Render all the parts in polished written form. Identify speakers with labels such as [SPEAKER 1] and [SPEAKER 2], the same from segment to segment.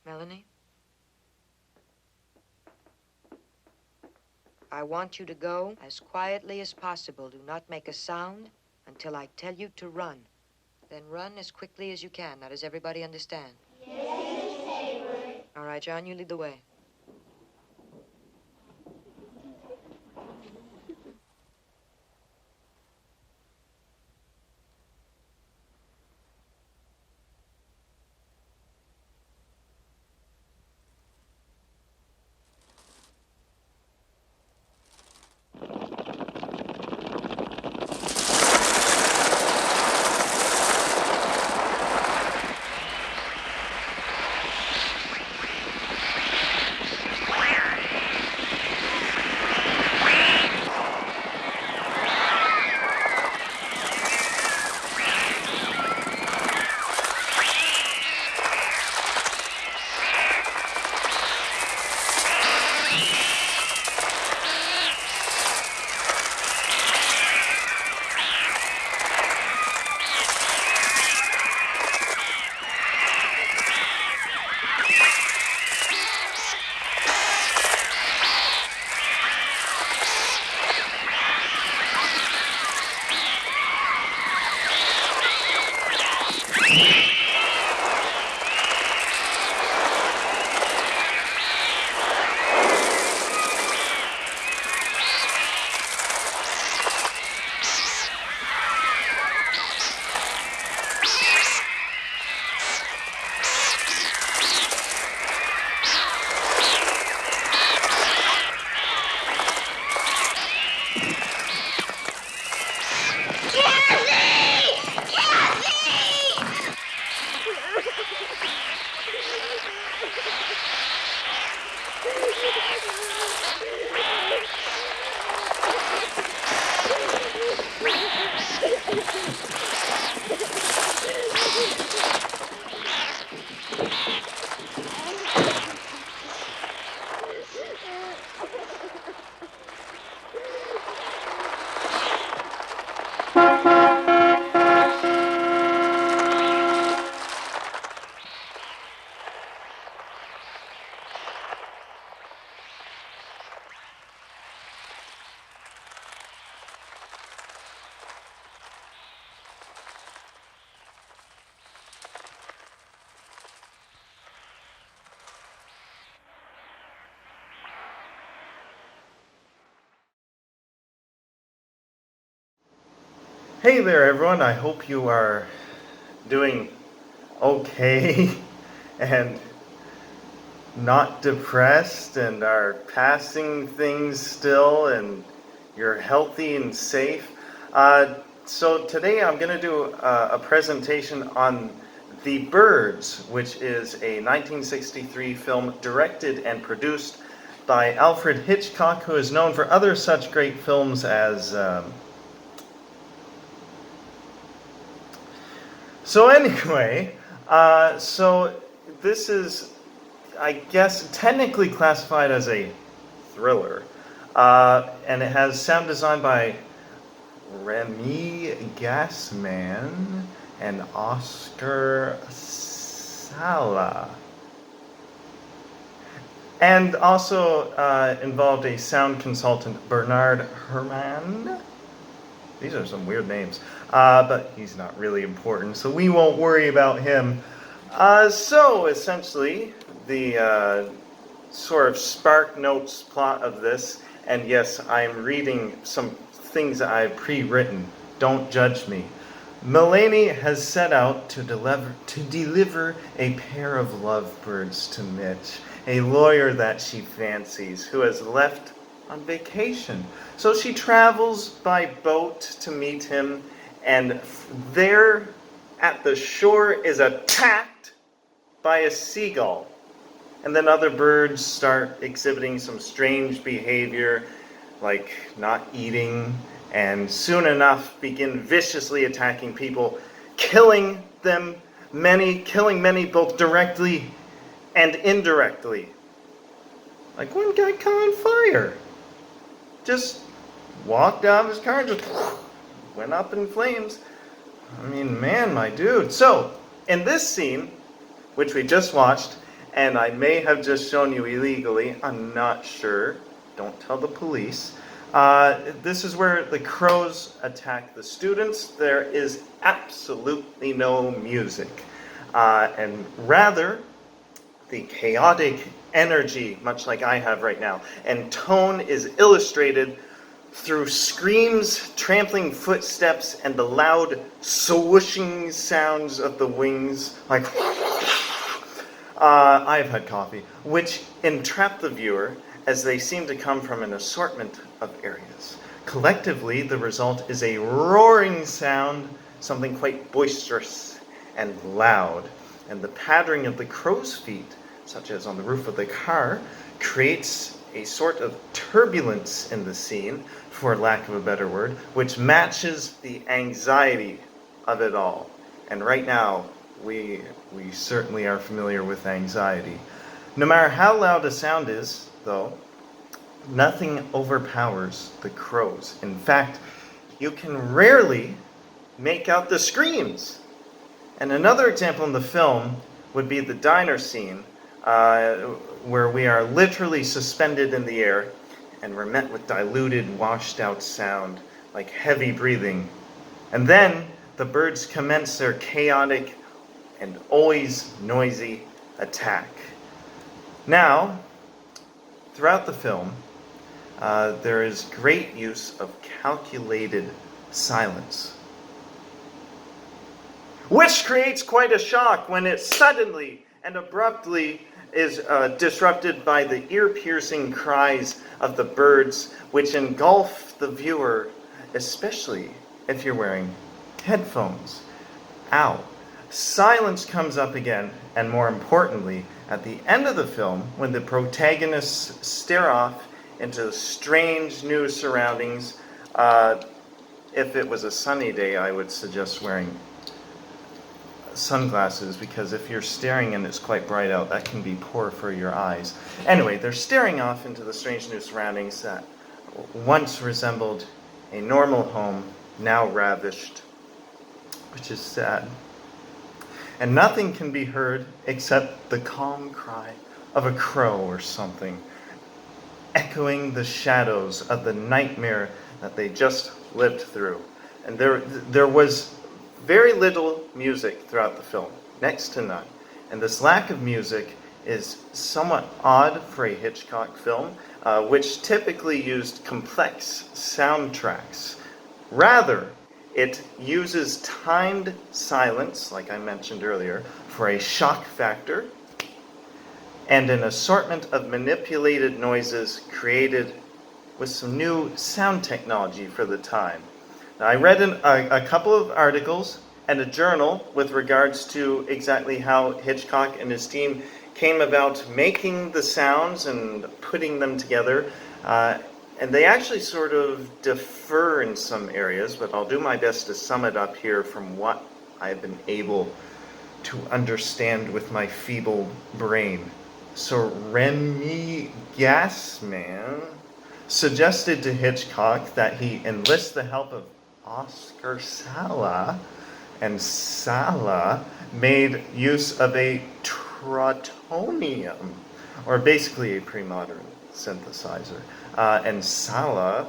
[SPEAKER 1] Melanie? I want you to go as quietly as possible. Do not make a sound until I tell you to run. Then run as quickly as you can. Now, does everybody understand?
[SPEAKER 2] Yes, Miss Hayward.
[SPEAKER 1] All right, John, you lead the way.
[SPEAKER 3] Hey there, everyone. I hope you are doing okay and not depressed and are passing things still and you're healthy and safe. So today I'm going to do a presentation on The Birds, which is a 1963 film directed and produced by Alfred Hitchcock, who is known for other such great films as... So anyway, so this is, I guess, technically classified as a thriller, and it has sound design by Remy Gassman and Oscar Sala, and also involved a sound consultant, Bernard Herrmann. These are some weird names, but he's not really important, so we won't worry about him. So, essentially, the sort of spark notes plot of this, and yes, I'm reading some things that I've pre-written. Don't judge me. Mulaney has set out to deliver a pair of lovebirds to Mitch, a lawyer that she fancies, who has left on vacation. So she travels by boat to meet him, and there at the shore is attacked by a seagull. And then other birds start exhibiting some strange behavior, like not eating, and soon enough begin viciously attacking people, killing many both directly and indirectly. Like one guy caught on fire. Just walked out of his car and just went up in flames. I mean, man, my dude. So, in this scene, which we just watched, and I may have just shown you illegally. I'm not sure. Don't tell the police. This is where the crows attack the students. There is absolutely no music. And rather, the chaotic energy, much like I have right now. And tone is illustrated through screams, trampling footsteps, and the loud swooshing sounds of the wings, like I've had coffee, which entrap the viewer as they seem to come from an assortment of areas. Collectively, the result is a roaring sound, something quite boisterous and loud. And the pattering of the crow's feet, such as on the roof of the car, creates a sort of turbulence in the scene, for lack of a better word, which matches the anxiety of it all. And right now, we certainly are familiar with anxiety. No matter how loud a sound is, though, nothing overpowers the crows. In fact, you can rarely make out the screams. And another example in the film would be the diner scene, where we are literally suspended in the air and we're met with diluted, washed out sound, like heavy breathing. And then the birds commence their chaotic and always noisy attack. Now, throughout the film, there is great use of calculated silence, which creates quite a shock when it suddenly and abruptly is disrupted by the ear-piercing cries of the birds, which engulf the viewer, especially if you're wearing headphones. Ow. Silence comes up again, and more importantly, at the end of the film, when the protagonists stare off into strange new surroundings. If it was a sunny day, I would suggest wearing sunglasses, because if you're staring and it's quite bright out, that can be poor for your eyes. Anyway, they're staring off into the strange new surroundings that once resembled a normal home, now ravished, which is sad. And nothing can be heard except the calm cry of a crow or something, echoing the shadows of the nightmare that they just lived through. And there was very little music throughout the film, next to none. And this lack of music is somewhat odd for a Hitchcock film, which typically used complex soundtracks. Rather, it uses timed silence, like I mentioned earlier, for a shock factor, and an assortment of manipulated noises created with some new sound technology for the time. Now, I read a couple of articles and a journal with regards to exactly how Hitchcock and his team came about making the sounds and putting them together. And they actually sort of differ in some areas, but I'll do my best to sum it up here from what I've been able to understand with my feeble brain. So Remy Gassman suggested to Hitchcock that he enlist the help of Oscar Sala, and Sala made use of a trotonium, or basically a pre-modern synthesizer. And Sala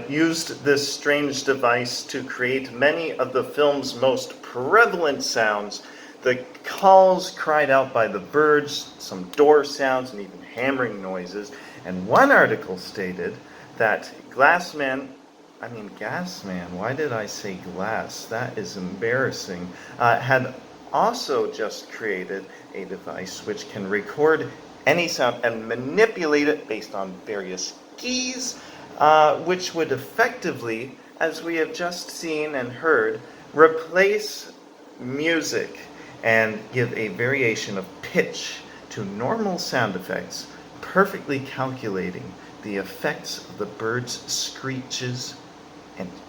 [SPEAKER 3] used this strange device to create many of the film's most prevalent sounds. The calls cried out by the birds, some door sounds, and even hammering noises. And one article stated that Gassman, why did I say glass? That is embarrassing. Had also just created a device which can record any sound and manipulate it based on various keys, which would effectively, as we have just seen and heard, replace music and give a variation of pitch to normal sound effects, perfectly calculating the effects of the bird's screeches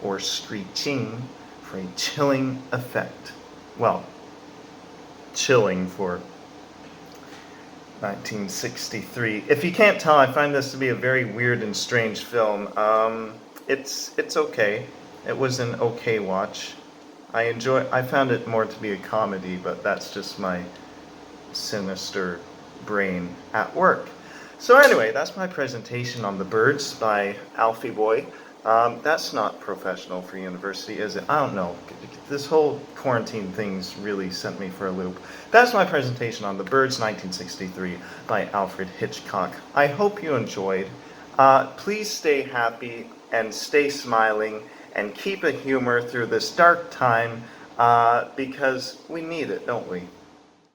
[SPEAKER 3] or screeching for a chilling effect. Well, chilling for 1963. If you can't tell, I find this to be a very weird and strange film. It's okay. It was an okay watch. I found it more to be a comedy, but that's just my sinister brain at work. So anyway, that's my presentation on the birds by Alfie Boy. That's not professional for university, is it? I don't know. This whole quarantine thing's really sent me for a loop. That's my presentation on The Birds 1963 by Alfred Hitchcock. I hope you enjoyed. Please stay happy and stay smiling and keep a humor through this dark time because we need it, don't we?